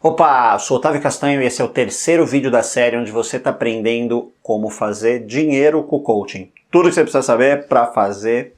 Opa, sou Otávio Castanho e esse é o terceiro vídeo da série onde você está aprendendo como fazer dinheiro com coaching. Tudo que você precisa saber para fazer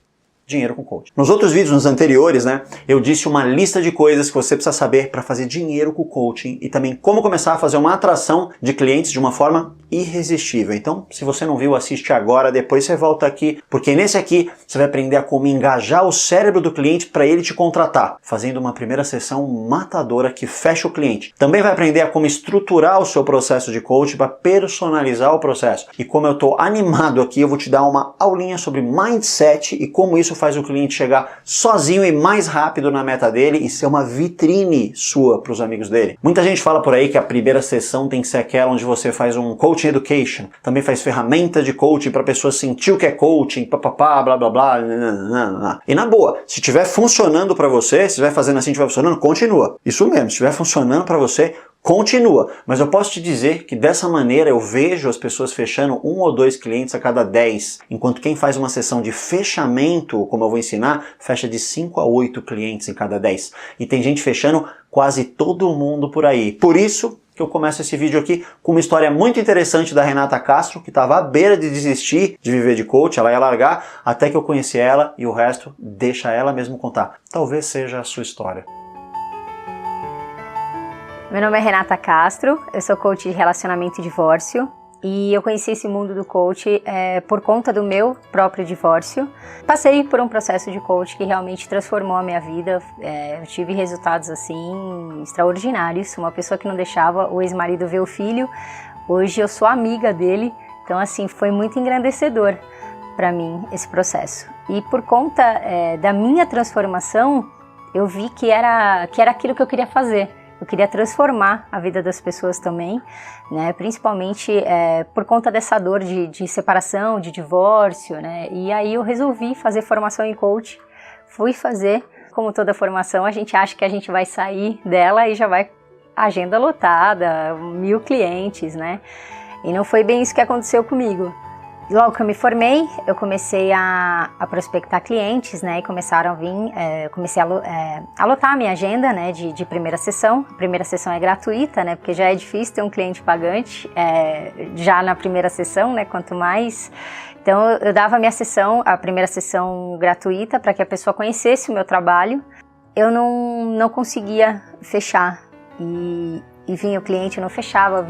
dinheiro com coaching. Nos outros vídeos, nos anteriores, eu disse uma lista de coisas que você precisa saber para fazer dinheiro com coaching e também como começar a fazer uma atração de clientes de uma forma irresistível. Então, se você não viu, assiste agora, depois você volta aqui, porque nesse aqui você vai aprender a como engajar o cérebro do cliente para ele te contratar, fazendo uma primeira sessão matadora que fecha o cliente. Também vai aprender a como estruturar o seu processo de coaching para personalizar o processo. E como eu estou animado aqui, eu vou te dar uma aulinha sobre mindset e como isso faz o cliente chegar sozinho e mais rápido na meta dele e ser uma vitrine sua para os amigos dele. Muita gente fala por aí que a primeira sessão tem que ser aquela onde você faz um coaching education, também faz ferramenta de coaching para a pessoa sentir o que é coaching, papapá, blá blá blá, nananana. E na boa, se estiver funcionando para você, se estiver fazendo assim, estiver funcionando, continua. Isso mesmo, se estiver funcionando para você, continua, mas eu posso te dizer que dessa maneira eu vejo as pessoas fechando 1 ou 2 clientes a cada 10, enquanto quem faz uma sessão de fechamento, como eu vou ensinar, fecha de 5 a 8 clientes em cada 10. E tem gente fechando quase todo mundo por aí. Por isso que eu começo esse vídeo aqui com uma história muito interessante da Renata Castro, que estava à beira de desistir de viver de coach, ela ia largar, até que eu conheci ela e o resto deixa ela mesmo contar. Talvez seja a sua história. Meu nome é Renata Castro, eu sou coach de relacionamento e divórcio e eu conheci esse mundo do coach por conta do meu próprio divórcio. Passei por um processo de coach que realmente transformou a minha vida, eu tive resultados assim extraordinários, uma pessoa que não deixava o ex-marido ver o filho, hoje eu sou amiga dele, então assim foi muito engrandecedor para mim esse processo. E por conta da minha transformação, eu vi que era aquilo que eu queria fazer. Eu queria transformar a vida das pessoas também, né? Principalmente por conta dessa dor de separação, de divórcio, né? E aí eu resolvi fazer formação em coach, fui fazer, como toda formação, a gente acha que a gente vai sair dela e já vai agenda lotada, 1000 clientes, né? E não foi bem isso que aconteceu comigo. Logo que eu me formei, eu comecei a prospectar clientes, né, e começaram a vir, comecei a lotar a minha agenda, né, de primeira sessão. A primeira sessão é gratuita, né, porque já é difícil ter um cliente pagante, já na primeira sessão, né, quanto mais. Então eu dava a primeira sessão gratuita para que a pessoa conhecesse o meu trabalho. Eu não conseguia fechar e vinha o cliente não fechava,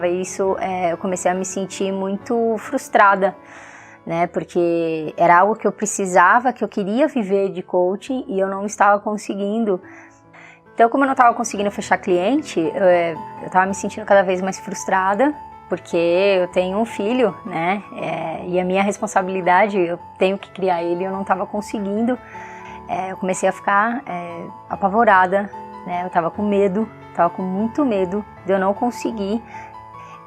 e isso eu comecei a me sentir muito frustrada, né, porque era algo que eu precisava, que eu queria viver de coaching e eu não estava conseguindo. Então, como eu não estava conseguindo fechar cliente, eu estava me sentindo cada vez mais frustrada, porque eu tenho um filho, né, e a minha responsabilidade, eu tenho que criar ele e eu não estava conseguindo. Eu comecei a ficar apavorada, né, eu estava com medo. Estava com muito medo de eu não conseguir.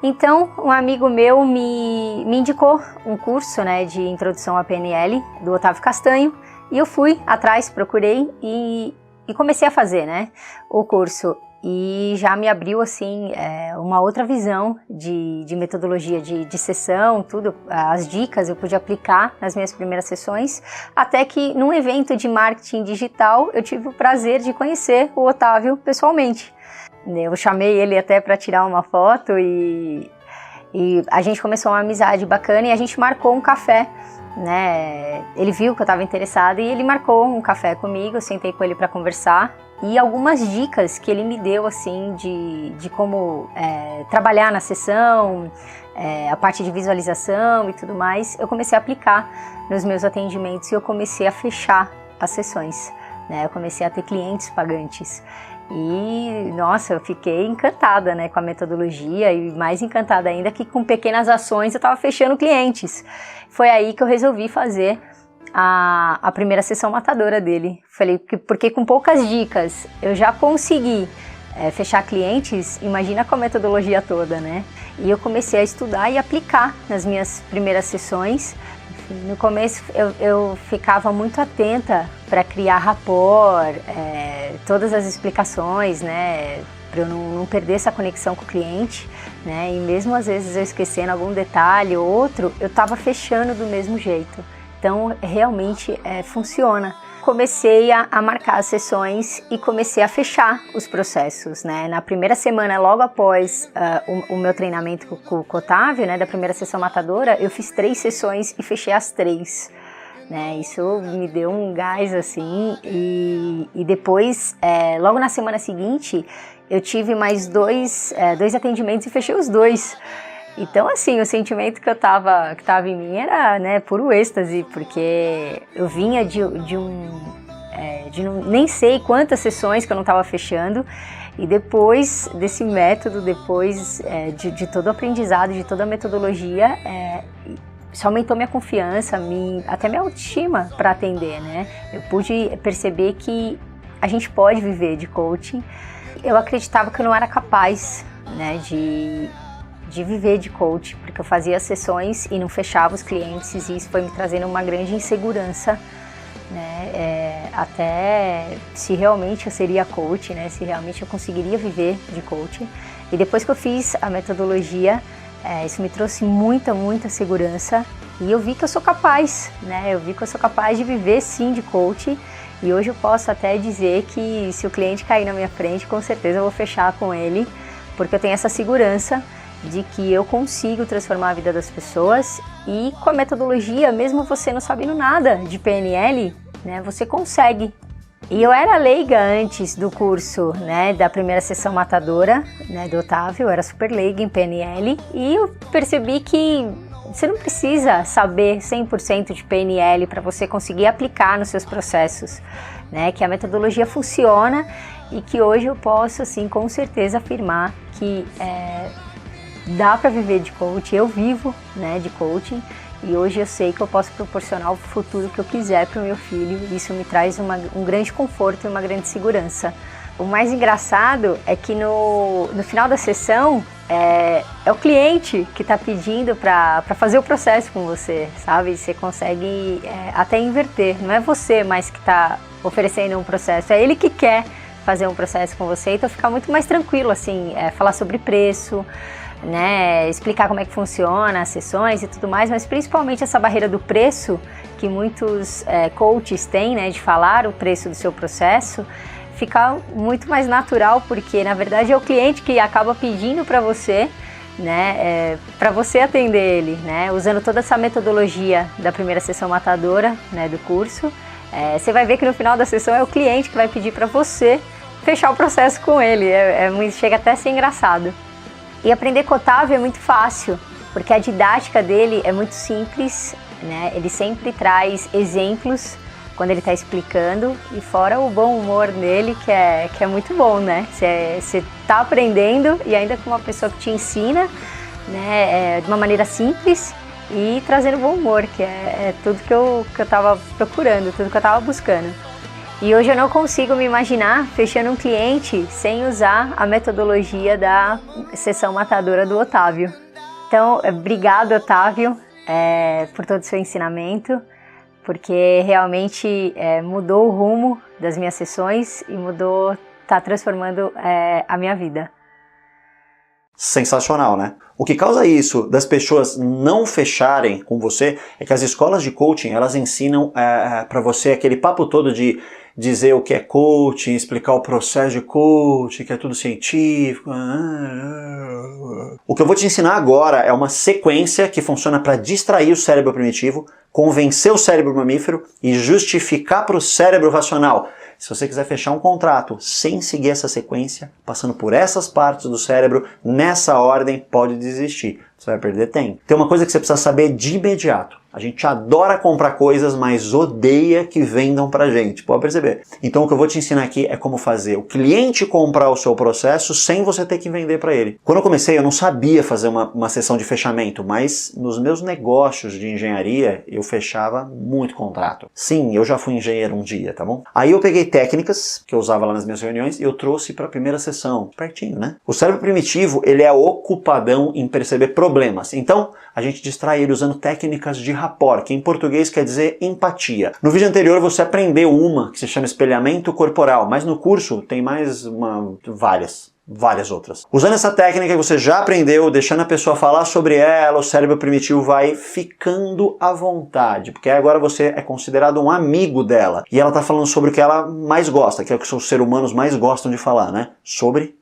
Então, um amigo meu me indicou um curso, né, de introdução à PNL, do Otávio Castanho, e eu fui atrás, procurei e comecei a fazer, né, o curso. E já me abriu, assim, uma outra visão de metodologia de sessão, tudo, as dicas eu pude aplicar nas minhas primeiras sessões, até que num evento de marketing digital eu tive o prazer de conhecer o Otávio pessoalmente. Eu chamei ele até para tirar uma foto e a gente começou uma amizade bacana e a gente marcou um café, né? Ele viu que eu estava interessada e ele marcou um café comigo, eu sentei com ele para conversar e algumas dicas que ele me deu assim de como trabalhar na sessão, a parte de visualização e tudo mais, eu comecei a aplicar nos meus atendimentos e eu comecei a fechar as sessões, né? Eu comecei a ter clientes pagantes. E, nossa, eu fiquei encantada, né, com a metodologia e mais encantada ainda que com pequenas ações eu estava fechando clientes. Foi aí que eu resolvi fazer a primeira sessão matadora dele. Falei, porque com poucas dicas eu já consegui fechar clientes, imagina com a metodologia toda, né? E eu comecei a estudar e aplicar nas minhas primeiras sessões. No começo eu ficava muito atenta para criar rapport, todas as explicações, né, para eu não perder essa conexão com o cliente, né, e mesmo às vezes eu esquecendo algum detalhe ou outro, eu estava fechando do mesmo jeito. Então realmente funciona. comecei a marcar as sessões e comecei a fechar os processos, né? Na primeira semana, logo após o meu treinamento com o Otávio, né, da primeira sessão matadora, eu fiz 3 sessões e fechei as 3. Né, isso me deu um gás assim, e depois, logo na semana seguinte, eu tive mais 2 atendimentos e fechei os 2. Então, assim, o sentimento que tava em mim era, né, puro êxtase, porque eu vinha de nem sei quantas sessões que eu não estava fechando, e depois desse método, depois de todo o aprendizado, de toda a metodologia, isso aumentou minha confiança, até minha autoestima para atender, né? Eu pude perceber que a gente pode viver de coaching. Eu acreditava que eu não era capaz, né, de viver de coaching, porque eu fazia sessões e não fechava os clientes, e isso foi me trazendo uma grande insegurança, né? Até se realmente eu seria coach, né? Se realmente eu conseguiria viver de coaching. E depois que eu fiz a metodologia, isso me trouxe muita segurança, e eu vi que eu sou capaz, né? Eu vi que eu sou capaz de viver sim de coaching, e hoje eu posso até dizer que se o cliente cair na minha frente, com certeza eu vou fechar com ele, porque eu tenho essa segurança de que eu consigo transformar a vida das pessoas, e com a metodologia, mesmo você não sabendo nada de PNL, né, você consegue. E eu era leiga antes do curso, né, da primeira sessão matadora, né, do Otávio, eu era super leiga em PNL, e eu percebi que você não precisa saber 100% de PNL para você conseguir aplicar nos seus processos, né, que a metodologia funciona, e que hoje eu posso, assim, com certeza afirmar que dá para viver de coaching. Eu vivo, né, de coaching, e hoje eu sei que eu posso proporcionar o futuro que eu quiser para o meu filho. Isso me traz um grande conforto e uma grande segurança. O mais engraçado é que no final da sessão é o cliente que está pedindo para fazer o processo com você, sabe? Você consegue até inverter, não é você mais que está oferecendo um processo, é ele que quer fazer um processo com você, então fica muito mais tranquilo, assim, falar sobre preço, né, explicar como é que funciona as sessões e tudo mais, mas principalmente essa barreira do preço que muitos coaches têm, né, de falar o preço do seu processo, fica muito mais natural, porque na verdade é o cliente que acaba pedindo para você, né, para você atender ele, né, usando toda essa metodologia da primeira sessão matadora, né, do curso. Você vai ver que no final da sessão é o cliente que vai pedir para você fechar o processo com ele, chega até a ser engraçado. E aprender com o Otávio é muito fácil, porque a didática dele é muito simples, né? Ele sempre traz exemplos quando ele está explicando, e fora o bom humor dele, que é muito bom, né? Você está aprendendo, e ainda com uma pessoa que te ensina, né, de uma maneira simples, e trazendo bom humor, que é tudo que eu estava procurando, tudo que eu estava buscando. E hoje eu não consigo me imaginar fechando um cliente sem usar a metodologia da sessão matadora do Otávio. Então, obrigado, Otávio, por todo o seu ensinamento, porque realmente mudou o rumo das minhas sessões e está transformando a minha vida. Sensacional, né? O que causa isso das pessoas não fecharem com você é que as escolas de coaching, elas ensinam para você aquele papo todo de dizer o que é coaching, explicar o processo de coaching, que é tudo científico. O que eu vou te ensinar agora é uma sequência que funciona para distrair o cérebro primitivo, convencer o cérebro mamífero e justificar para o cérebro racional. Se você quiser fechar um contrato sem seguir essa sequência, passando por essas partes do cérebro, nessa ordem, pode desistir. Você vai perder tempo. Tem uma coisa que você precisa saber de imediato. A gente adora comprar coisas, mas odeia que vendam pra gente. Pode perceber? Então o que eu vou te ensinar aqui é como fazer o cliente comprar o seu processo sem você ter que vender para ele. Quando eu comecei, eu não sabia fazer uma sessão de fechamento, mas nos meus negócios de engenharia, eu fechava muito contrato. Sim, eu já fui engenheiro um dia, tá bom? Aí eu peguei técnicas que eu usava lá nas minhas reuniões e eu trouxe para a primeira sessão. Pertinho, né? O cérebro primitivo, ele é ocupadão em perceber problemas. Então, a gente distrai ele usando técnicas de rapport, que em português quer dizer empatia. No vídeo anterior você aprendeu uma que se chama espelhamento corporal, mas no curso tem mais várias. várias outras. Usando essa técnica que você já aprendeu, deixando a pessoa falar sobre ela, o cérebro primitivo vai ficando à vontade, porque agora você é considerado um amigo dela. E ela está falando sobre o que ela mais gosta, que é o que os seres humanos mais gostam de falar, né? Sobre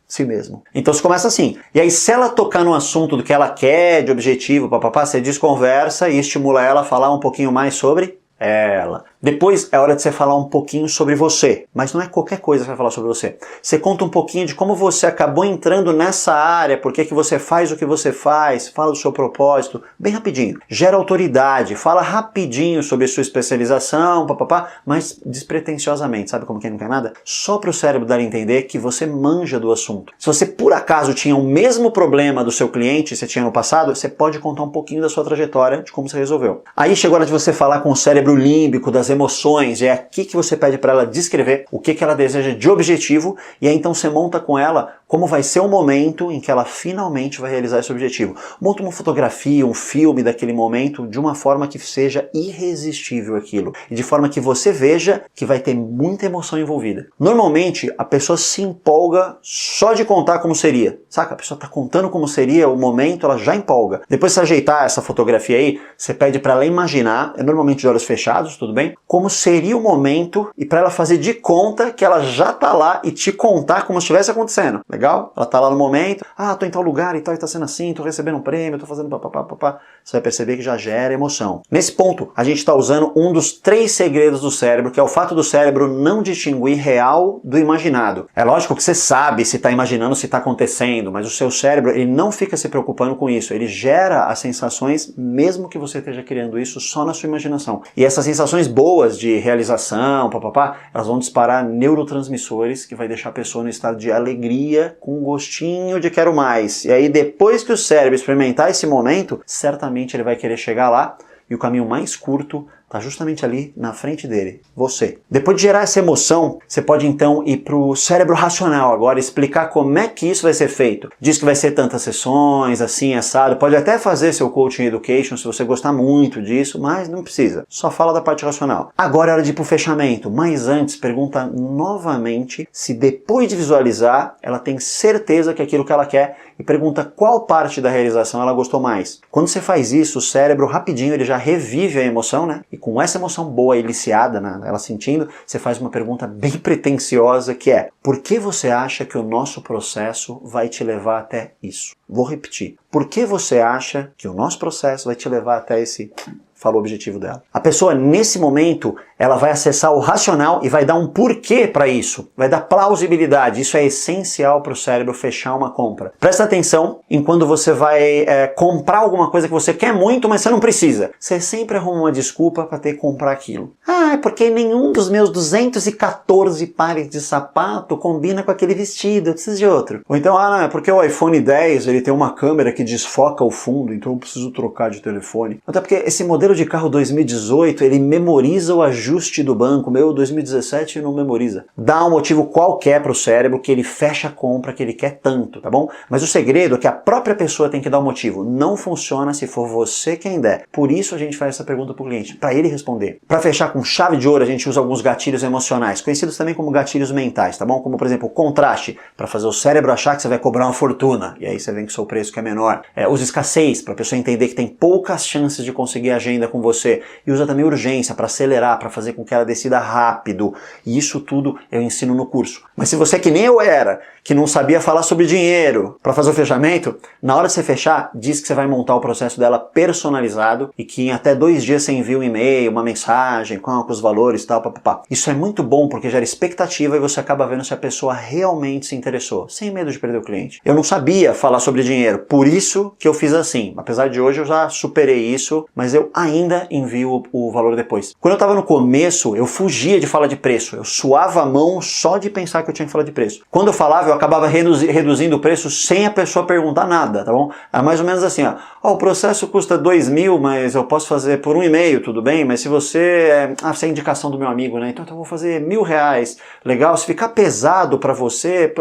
si mesmo. Então você começa assim. E aí se ela tocar no assunto do que ela quer, de objetivo, papapá, você desconversa e estimula ela a falar um pouquinho mais sobre ela. Depois é hora de você falar um pouquinho sobre você, mas não é qualquer coisa que vai falar sobre você. Você conta um pouquinho de como você acabou entrando nessa área, por que você faz o que você faz, fala do seu propósito, bem rapidinho. Gera autoridade, fala rapidinho sobre a sua especialização, papapá, mas despretensiosamente, sabe como quem não quer nada? Só para o cérebro dar a entender que você manja do assunto. Se você por acaso tinha o mesmo problema do seu cliente que você tinha no passado, você pode contar um pouquinho da sua trajetória, de como você resolveu. Aí chegou a hora de você falar com o cérebro límbico, das emoções, é aqui que você pede para ela descrever o que ela deseja de objetivo, e aí então você monta com ela como vai ser o momento em que ela finalmente vai realizar esse objetivo. Monta uma fotografia, um filme daquele momento de uma forma que seja irresistível aquilo, e de forma que você veja que vai ter muita emoção envolvida. Normalmente a pessoa se empolga só de contar como seria, saca? A pessoa está contando como seria o momento, ela já empolga. Depois de você ajeitar essa fotografia aí, você pede para ela imaginar, normalmente de olhos fechados, tudo bem? Como seria o momento e para ela fazer de conta que ela já tá lá e te contar como se estivesse acontecendo. Legal? Ela tá lá no momento, tô em tal lugar e tal, e tá sendo assim, tô recebendo um prêmio, tô fazendo papapá. Você vai perceber que já gera emoção. Nesse ponto, a gente está usando um dos 3 segredos do cérebro, que é o fato do cérebro não distinguir real do imaginado. É lógico que você sabe se tá imaginando, se tá acontecendo, mas o seu cérebro, ele não fica se preocupando com isso. Ele gera as sensações, mesmo que você esteja criando isso só na sua imaginação. E essas sensações boas de realização, papapá, elas vão disparar neurotransmissores que vai deixar a pessoa no estado de alegria, com um gostinho de quero mais. E aí depois que o cérebro experimentar esse momento, certamente ele vai querer chegar lá, e o caminho mais curto está justamente ali na frente dele, você. Depois de gerar essa emoção, você pode então ir para o cérebro racional agora, explicar como é que isso vai ser feito. Diz que vai ser tantas sessões, assim, assado, pode até fazer seu coaching education se você gostar muito disso, mas não precisa, só fala da parte racional. Agora é hora de ir para o fechamento, mas antes pergunta novamente se depois de visualizar, ela tem certeza que é aquilo que ela quer, e pergunta qual parte da realização ela gostou mais. Quando você faz isso, o cérebro rapidinho ele já revive a emoção, né? E com essa emoção boa, eliciada, né, ela sentindo, você faz uma pergunta bem pretensiosa que é: por que você acha que o nosso processo vai te levar até isso? Vou repetir. Por que você acha que o nosso processo vai te levar até esse... Falou o objetivo dela. A pessoa, nesse momento, ela vai acessar o racional e vai dar um porquê para isso. Vai dar plausibilidade. Isso é essencial para o cérebro fechar uma compra. Presta atenção em quando você vai comprar alguma coisa que você quer muito, mas você não precisa. Você sempre arruma uma desculpa para ter que comprar aquilo. É porque nenhum dos meus 214 pares de sapato combina com aquele vestido. Eu preciso de outro. Ou então, não, é porque o iPhone 10 ele tem uma câmera que desfoca o fundo, então eu preciso trocar de telefone. Até porque esse modelo de carro 2018, ele memoriza o ajuste do banco. Meu 2017 não memoriza. Dá um motivo qualquer para o cérebro que ele fecha a compra que ele quer tanto, tá bom? Mas o segredo é que a própria pessoa tem que dar o motivo. Não funciona se for você quem der. Por isso a gente faz essa pergunta para o cliente, para ele responder. Para fechar com chave de ouro, a gente usa alguns gatilhos emocionais, conhecidos também como gatilhos mentais, tá bom? Como, por exemplo, o contraste, para fazer o cérebro achar que você vai cobrar uma fortuna, e aí você vem com o seu preço que é menor. Usa escassez, para a pessoa entender que tem poucas chances de conseguir agenda com você, e usa também urgência para acelerar, para fazer com que ela decida rápido, e isso tudo eu ensino no curso. Mas se você é que nem eu era, que não sabia falar sobre dinheiro para fazer o fechamento, na hora de você fechar, diz que você vai montar o processo dela personalizado e que em até 2 dias você envia um e-mail, uma mensagem com os valores e tal, papapá. Isso é muito bom porque gera expectativa e você acaba vendo se a pessoa realmente se interessou, sem medo de perder o cliente. Eu não sabia falar sobre dinheiro, por isso que eu fiz assim. Apesar de hoje eu já superei isso, mas eu ainda envio o valor depois. Quando eu estava no começo, eu fugia de falar de preço. Eu suava a mão só de pensar que eu tinha que falar de preço. Quando eu falava, eu acabava reduzindo o preço sem a pessoa perguntar nada, tá bom? É mais ou menos assim, o processo custa 2.000, mas eu posso fazer por 1,5, tudo bem? Mas se você... você é indicação do meu amigo, né? Então eu vou fazer R$1.000. Legal? Se ficar pesado para você...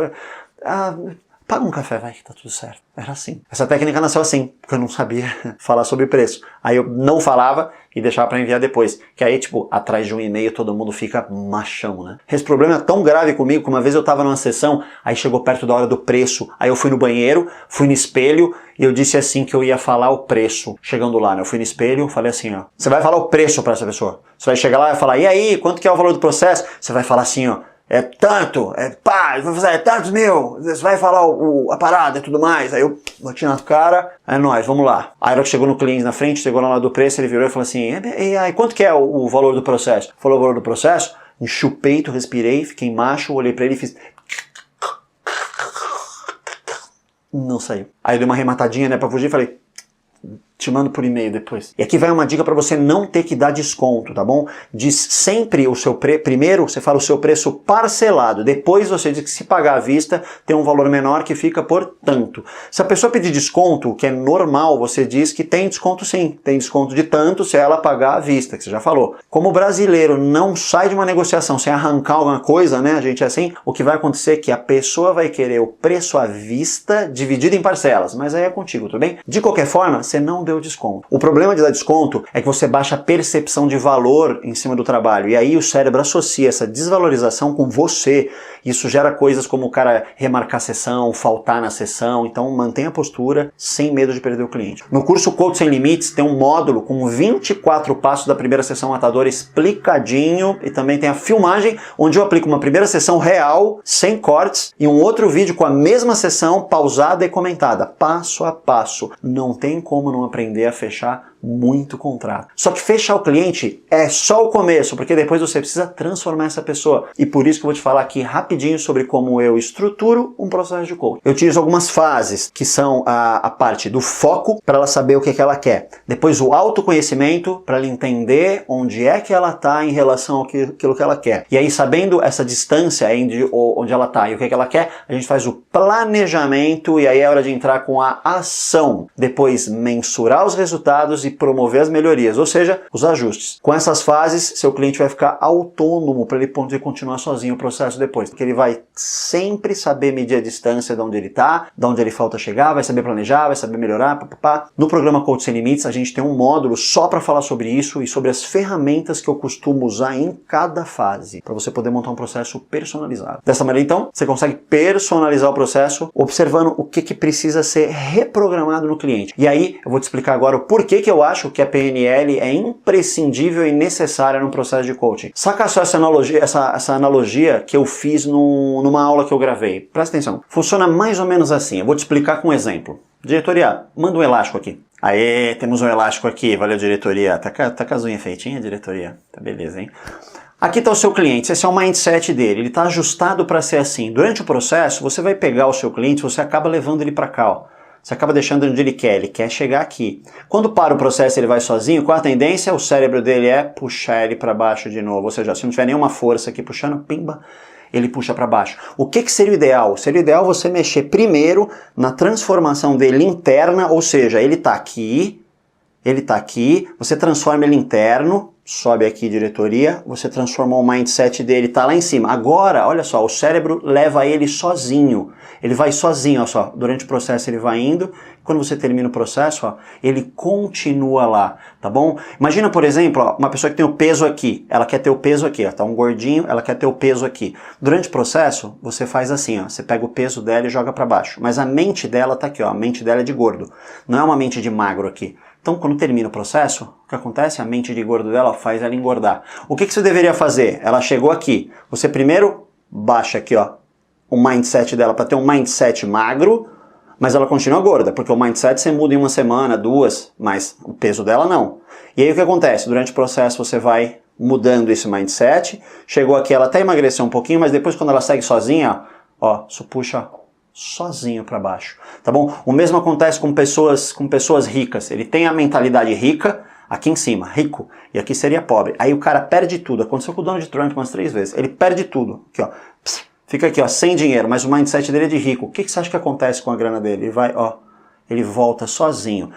paga um café, vai, que tá tudo certo. Era assim. Essa técnica nasceu assim, porque eu não sabia falar sobre preço. Aí eu não falava e deixava pra enviar depois. Que aí, tipo, atrás de um e-mail todo mundo fica machão, né? Esse problema é tão grave comigo que uma vez eu tava numa sessão, aí chegou perto da hora do preço, aí eu fui no banheiro, fui no espelho e eu disse assim que eu ia falar o preço. Chegando lá, né? Eu fui no espelho, falei assim, ó, você vai falar o preço pra essa pessoa. Você vai chegar lá e vai falar, e aí, quanto que é o valor do processo? Você vai falar assim, ó, é tanto, é tantos mil, você vai falar a parada e tudo mais. Aí eu bati na cara, é nóis, vamos lá. Aí a hora que chegou no cliente na frente, chegou lá do preço, ele virou e falou assim, e aí, quanto que é o valor do processo? Falou o valor do processo, enchi o peito, respirei, fiquei macho, olhei pra ele e fiz... Não saiu. Aí eu dei uma arrematadinha, né, pra fugir e falei... Te mando por e-mail depois. E aqui vai uma dica para você não ter que dar desconto, tá bom? Diz sempre o seu preço. Primeiro você fala o seu preço parcelado. Depois você diz que se pagar à vista tem um valor menor que fica por tanto. Se a pessoa pedir desconto, que é normal, você diz que tem desconto sim. Tem desconto de tanto se ela pagar à vista, que você já falou. Como o brasileiro não sai de uma negociação sem arrancar alguma coisa, né? A gente é assim. O que vai acontecer é que a pessoa vai querer o preço à vista dividido em parcelas. Mas aí é contigo, tudo bem? De qualquer forma, você não deu desconto. O problema de dar desconto é que você baixa a percepção de valor em cima do trabalho e aí o cérebro associa essa desvalorização com você. Isso gera coisas como o cara remarcar a sessão, faltar na sessão, então mantenha a postura sem medo de perder o cliente. No curso Coach Sem Limites tem um módulo com 24 passos da primeira sessão matadora explicadinho e também tem a filmagem onde eu aplico uma primeira sessão real, sem cortes e um outro vídeo com a mesma sessão pausada e comentada, passo a passo. Não tem como não aprender a fechar muito contrato. Só que fechar o cliente é só o começo, porque depois você precisa transformar essa pessoa. E por isso que eu vou te falar aqui rapidinho sobre como eu estruturo um processo de coaching. Eu utilizo algumas fases, que são a parte do foco, para ela saber o que ela quer. Depois o autoconhecimento, para ela entender onde é que ela está em relação àquilo que ela quer. E aí, sabendo essa distância entre onde ela está e o que ela quer, a gente faz o planejamento e aí é hora de entrar com a ação. Depois mensurar os resultados e promover as melhorias, ou seja, os ajustes. Com essas fases, seu cliente vai ficar autônomo para ele poder continuar sozinho o processo depois, porque ele vai sempre saber medir a distância de onde ele está, de onde ele falta chegar, vai saber planejar, vai saber melhorar, papapá. No programa Coach Sem Limites, a gente tem um módulo só para falar sobre isso e sobre as ferramentas que eu costumo usar em cada fase, para você poder montar um processo personalizado. Dessa maneira, então, você consegue personalizar o processo observando o que precisa ser reprogramado no cliente. E aí, eu vou te explicar agora o porquê que eu acho que a PNL é imprescindível e necessária no processo de coaching. Saca só essa analogia que eu fiz numa aula que eu gravei. Presta atenção. Funciona mais ou menos assim. Eu vou te explicar com um exemplo. Diretoria, manda um elástico aqui. Aê, temos um elástico aqui. Valeu, diretoria. Tá com as unhas feitinhas, diretoria? Tá beleza, hein? Aqui está o seu cliente, esse é o mindset dele, ele está ajustado para ser assim. Durante o processo, você vai pegar o seu cliente, você acaba levando ele para cá, ó. Você acaba deixando onde ele quer chegar aqui. Quando para o processo ele vai sozinho, qual a tendência? O cérebro dele é puxar ele para baixo de novo. Ou seja, se não tiver nenhuma força aqui puxando, pimba, ele puxa para baixo. O que seria o ideal? Seria o ideal você mexer primeiro na transformação dele interna, ou seja, ele está aqui, você transforma ele interno, sobe aqui diretoria, você transformou o mindset dele, tá lá em cima. Agora, olha só, o cérebro leva ele sozinho. Ele vai sozinho, olha só. Durante o processo ele vai indo. Quando você termina o processo, ó, ele continua lá, tá bom? Imagina, por exemplo, ó, uma pessoa que tem o peso aqui. Ela quer ter o peso aqui, ó. Tá um gordinho, ela quer ter o peso aqui. Durante o processo, você faz assim, ó. Você pega o peso dela e joga para baixo. Mas a mente dela tá aqui, ó. A mente dela é de gordo. Não é uma mente de magro aqui. Então, quando termina o processo, o que acontece? A mente de gordo dela faz ela engordar. O que você deveria fazer? Ela chegou aqui. Você primeiro baixa aqui, ó, o mindset dela para ter um mindset magro, mas ela continua gorda, porque o mindset você muda em uma semana, 2, mas o peso dela não. E aí o que acontece? Durante o processo você vai mudando esse mindset. Chegou aqui, ela até emagreceu um pouquinho, mas depois quando ela segue sozinha, ó, isso puxa sozinho para baixo, tá bom? O mesmo acontece com pessoas ricas. Ele tem a mentalidade rica aqui em cima, rico, e aqui seria pobre. Aí o cara perde tudo. Aconteceu com o Donald Trump umas 3 vezes. Ele perde tudo. Aqui, ó. Fica aqui, ó, sem dinheiro, mas o mindset dele é de rico. O que você acha que acontece com a grana dele? Ele vai, ó, ele volta sozinho.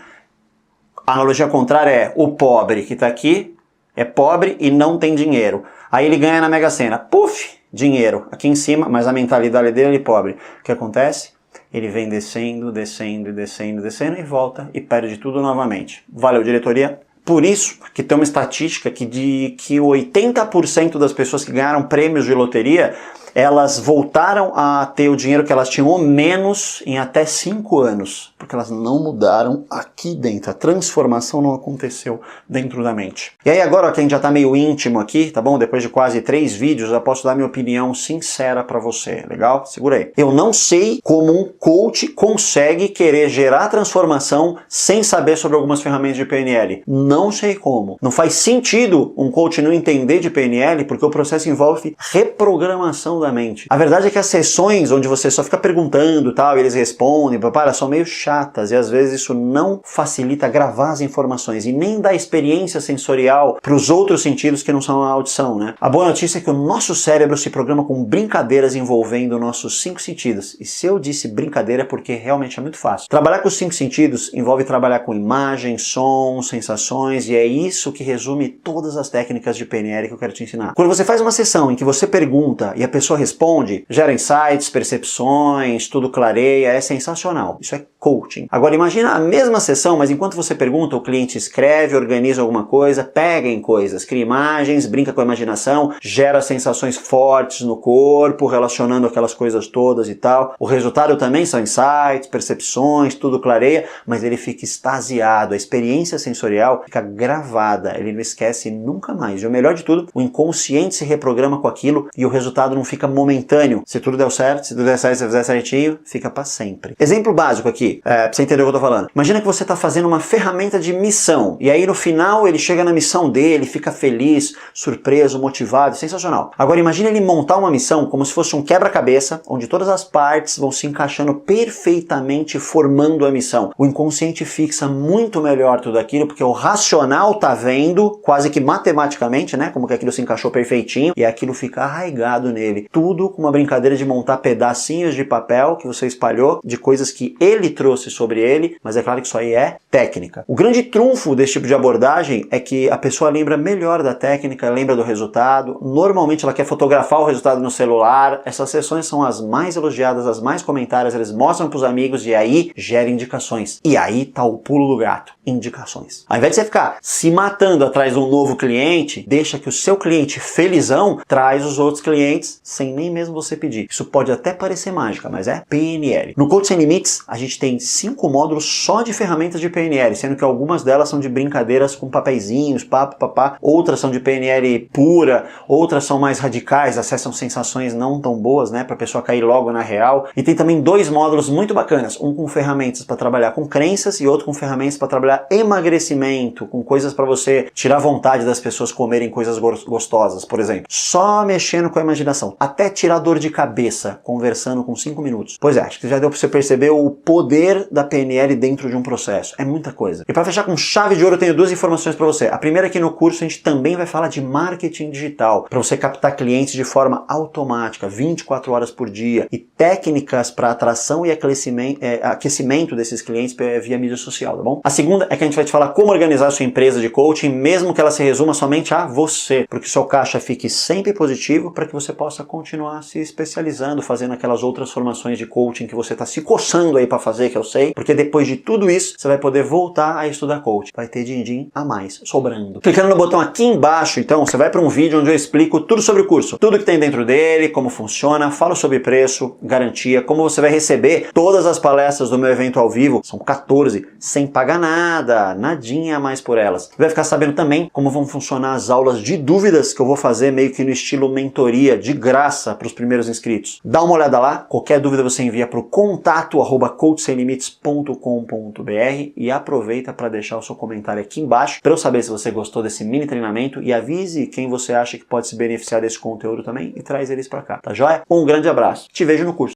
A analogia contrária é o pobre que tá aqui é pobre e não tem dinheiro. Aí ele ganha na Mega Sena. Puf! Dinheiro aqui em cima, mas a mentalidade dele é pobre. O que acontece? ele vem descendo, descendo, descendo, descendo e volta e perde tudo novamente. Valeu, diretoria? Por isso que tem uma estatística que 80% das pessoas que ganharam prêmios de loteria, elas voltaram a ter o dinheiro que elas tinham ou menos em até 5 anos, porque elas não mudaram aqui dentro, a transformação não aconteceu dentro da mente. E aí agora, ó, que a gente já tá meio íntimo aqui, tá bom? Depois de quase 3 vídeos, eu posso dar minha opinião sincera pra você, legal? Segura aí. Eu não sei como um coach consegue querer gerar transformação sem saber sobre algumas ferramentas de PNL. Não sei como. Não faz sentido um coach não entender de PNL, porque o processo envolve reprogramação da mente. A verdade é que as sessões onde você só fica perguntando e tal, e eles respondem, papá, são meio chatas, e às vezes isso não facilita gravar as informações e nem dá experiência sensorial para os outros sentidos que não são a audição, né? A boa notícia é que o nosso cérebro se programa com brincadeiras envolvendo nossos 5 sentidos. E se eu disse brincadeira é porque realmente é muito fácil. Trabalhar com os 5 sentidos envolve trabalhar com imagens, sons, sensações, e é isso que resume todas as técnicas de PNL que eu quero te ensinar. Quando você faz uma sessão em que você pergunta e a pessoa responde, gera insights, percepções, tudo clareia, é sensacional. Isso é coaching. Agora imagina a mesma sessão, mas enquanto você pergunta, o cliente escreve, organiza alguma coisa, pega em coisas, cria imagens, brinca com a imaginação, gera sensações fortes no corpo, relacionando aquelas coisas todas e tal. O resultado também são insights, percepções, tudo clareia, mas ele fica extasiado. A experiência sensorial fica gravada, ele não esquece nunca mais. E o melhor de tudo, o inconsciente se reprograma com aquilo e o resultado não fica momentâneo. Se tudo der certo, se tudo der certo, se você fizer certinho, fica para sempre. Exemplo básico aqui, pra você entender o que eu tô falando. Imagina que você tá fazendo uma ferramenta de missão, e aí no final ele chega na missão dele, fica feliz, surpreso, motivado, sensacional. Agora imagina ele montar uma missão como se fosse um quebra-cabeça, onde todas as partes vão se encaixando perfeitamente, formando a missão. O inconsciente fixa muito melhor tudo aquilo, porque o racional tá vendo, quase que matematicamente, né, como que aquilo se encaixou perfeitinho, e aquilo fica arraigado nele. Tudo com uma brincadeira de montar pedacinhos de papel que você espalhou, de coisas que ele trouxe sobre ele, mas é claro que isso aí é técnica. O grande trunfo desse tipo de abordagem é que a pessoa lembra melhor da técnica, lembra do resultado, normalmente ela quer fotografar o resultado no celular, essas sessões são as mais elogiadas, as mais comentadas, eles mostram para os amigos e aí gera indicações. E aí tá o pulo do gato, indicações. Ao invés de você ficar se matando atrás de um novo cliente, deixa que o seu cliente felizão traz os outros clientes sem nem mesmo você pedir. Isso pode até parecer mágica, mas é PNL. No Coach Sem Limites, a gente tem 5 módulos só de ferramentas de PNL, sendo que algumas delas são de brincadeiras com papeizinhos, papo, papá, outras são de PNL pura, outras são mais radicais, acessam sensações não tão boas, né, pra pessoa cair logo na real. E tem também 2 módulos muito bacanas, um com ferramentas para trabalhar com crenças e outro com ferramentas para trabalhar emagrecimento, com coisas para você tirar vontade das pessoas comerem coisas gostosas, por exemplo. Só mexendo com a imaginação, até tirar dor de cabeça, conversando com 5 minutos. Pois é, acho que já deu para você perceber o poder da PNL dentro de um processo. É muita coisa. E para fechar com chave de ouro, eu tenho 2 informações para você. A primeira é que no curso a gente também vai falar de marketing digital, para você captar clientes de forma automática, 24 horas por dia, e técnicas para atração e aquecimento desses clientes via mídia social, tá bom? A segunda é que a gente vai te falar como organizar a sua empresa de coaching, mesmo que ela se resuma somente a você, porque o seu caixa fique sempre positivo para que você possa continuar se especializando, fazendo aquelas outras formações de coaching que você está se coçando aí para fazer, que eu sei, porque depois de tudo isso, você vai poder voltar a estudar coaching. Vai ter din-din a mais, sobrando. Clicando no botão aqui embaixo, então, você vai para um vídeo onde eu explico tudo sobre o curso, tudo que tem dentro dele, como funciona, falo sobre preço, garantia, como você vai receber todas as palestras do meu evento ao vivo, são 14, sem pagar nada, nadinha a mais por elas. Você vai ficar sabendo também como vão funcionar as aulas de dúvidas que eu vou fazer meio que no estilo mentoria, de graça para os primeiros inscritos. Dá uma olhada lá, qualquer dúvida você envia para o contato@coachsemlimites.com.br e aproveita para deixar o seu comentário aqui embaixo para eu saber se você gostou desse mini treinamento e avise quem você acha que pode se beneficiar desse conteúdo também e traz eles para cá, tá joia? Um grande abraço, te vejo no curso.